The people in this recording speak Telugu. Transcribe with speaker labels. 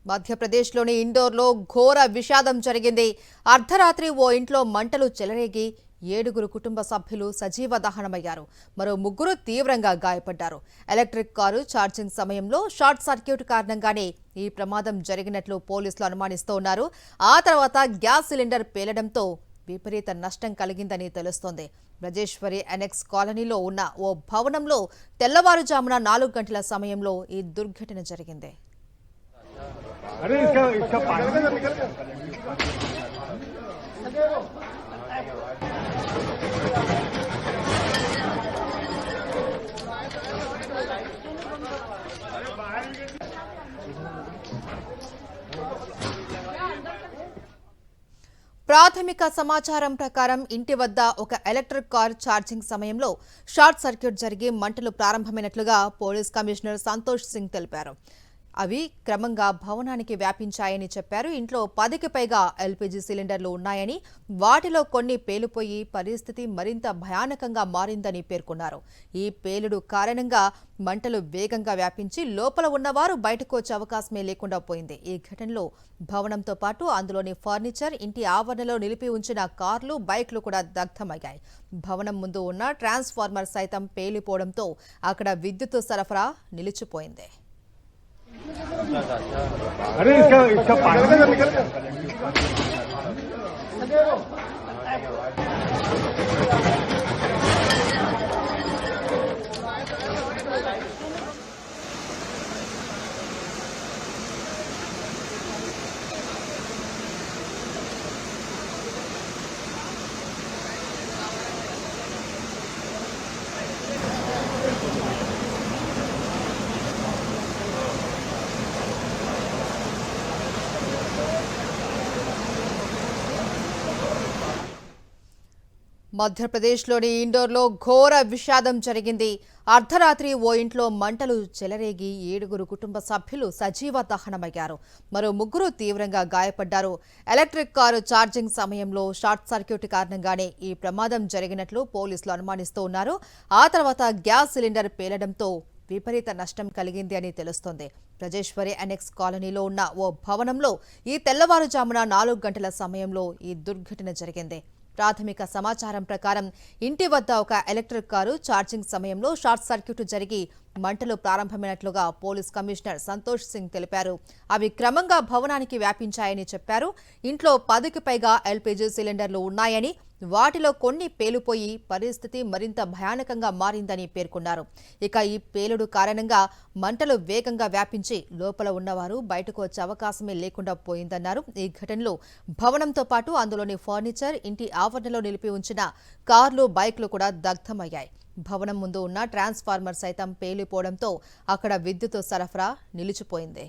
Speaker 1: మధ్యప్రదేశ్లోని ఇండోర్లో ఘోర విషాదం జరిగింది. అర్ధరాత్రి ఓ ఇంట్లో మంటలు చెలరేగి 7 కుటుంబ సభ్యులు సజీవ దహనమయ్యారు. మరో 3 తీవ్రంగా గాయపడ్డారు. ఎలక్ట్రిక్ కారు ఛార్జింగ్ సమయంలో షార్ట్ సర్క్యూట్ కారణంగానే ఈ ప్రమాదం జరిగినట్లు పోలీసులు అనుమానిస్తున్నారు. ఆ తర్వాత గ్యాస్ సిలిండర్ పేలడంతో విపరీత నష్టం కలిగిందని తెలుస్తోంది. బ్రజేశ్వరి ఎనెక్స్ కాలనీలో ఉన్న ఓ భవనంలో తెల్లవారుజామున 4 గంటల సమయంలో ఈ దుర్ఘటన జరిగింది.
Speaker 2: अरे इसका पानी
Speaker 1: ప్రాథమిక సమాచారం ప్రకారం ఇంటి వద్ద ఒక ఎలక్ట్రిక్ కార్ ఛార్జింగ్ సమయంలో షార్ట్ సర్క్యూట్ జరిగి మంటలు ప్రారంభమైనట్లుగా పోలీస్ కమిషనర్ సంతోష్ సింగ్ తెలిపారు. అవి క్రమంగా భవనానికి వ్యాపించాయని చెప్పారు. ఇంట్లో 10కి పైగా ఎల్పీజీ సిలిండర్లు ఉన్నాయని, వాటిలో కొన్ని పేలిపోయి పరిస్థితి మరింత భయానకంగా మారిందని పేర్కొన్నారు. ఈ పేలుడు కారణంగా మంటలు వేగంగా వ్యాపించి లోపల ఉన్నవారు బయటకు వచ్చే అవకాశమే లేకుండా పోయింది. ఈ ఘటనలో భవనంతో పాటు అందులోని ఫర్నిచర్, ఇంటి ఆవరణలో నిలిపి ఉంచిన కార్లు, బైక్లు కూడా దగ్ధమయ్యాయి. భవనం ముందు ఉన్న ట్రాన్స్ఫార్మర్ సైతం పేలిపోవడంతో అక్కడ విద్యుత్ సరఫరా నిలిచిపోయింది.
Speaker 2: अरे इसका पानी
Speaker 1: మధ్యప్రదేశ్లోని ఇండోర్లో ఘోర విషాదం జరిగింది. అర్ధరాత్రి ఓ ఇంట్లో మంటలు చెలరేగి 7 కుటుంబ సభ్యులు సజీవ దహనమయ్యారు. మరో 3 తీవ్రంగా గాయపడ్డారు. ఎలక్ట్రిక్ కారు ఛార్జింగ్ సమయంలో షార్ట్ సర్క్యూట్ కారణంగానే ఈ ప్రమాదం జరిగినట్లు పోలీసులు అనుమానిస్తున్నారు. ఆ తర్వాత గ్యాస్ సిలిండర్ పేలడంతో విపరీత నష్టం కలిగింది అని తెలుస్తోంది. బ్రజేశ్వరి ఎనెక్స్ కాలనీలో ఉన్న ఓ భవనంలో ఈ తెల్లవారుజామున 4 గంటల సమయంలో ఈ దుర్ఘటన జరిగింది. ప్రాథమిక సమాచారం ప్రకారం ఇంటి వద్ద ఒక ఎలక్ట్రిక్ కారు ఛార్జింగ్ సమయంలో షార్ట్ సర్క్యూట్ జరిగి మంటలు ప్రారంభమైనట్లుగా పోలీస్ కమిషనర్ సంతోష్ సింగ్ తెలిపారు. అవి క్రమంగా భవనానికి వ్యాపించాయని చెప్పారు. ఇంట్లో 10కి పైగా ఎల్పీజీ సిలిండర్లు ఉన్నాయని, వాటిలో కొన్ని పేలిపోయి పరిస్థితి మరింత భయానకంగా మారిందని పేర్కొన్నారు. ఇక ఈ పేలుడు కారణంగా మంటలు వేగంగా వ్యాపించి లోపల ఉన్నవారు బయటకు వచ్చే అవకాశమే లేకుండా పోయిందన్నారు. ఈ ఘటనలో భవనంతో పాటు అందులోని ఫర్నిచర్, ఇంటి ఆవరణలో నిలిపి ఉంచిన కార్లు, బైక్లు కూడా దగ్ధమయ్యాయి. భవనం ముందు ఉన్న ట్రాన్స్ఫార్మర్ సైతం పేలిపోవడంతో అక్కడ విద్యుత్ సరఫరా నిలిచిపోయింది.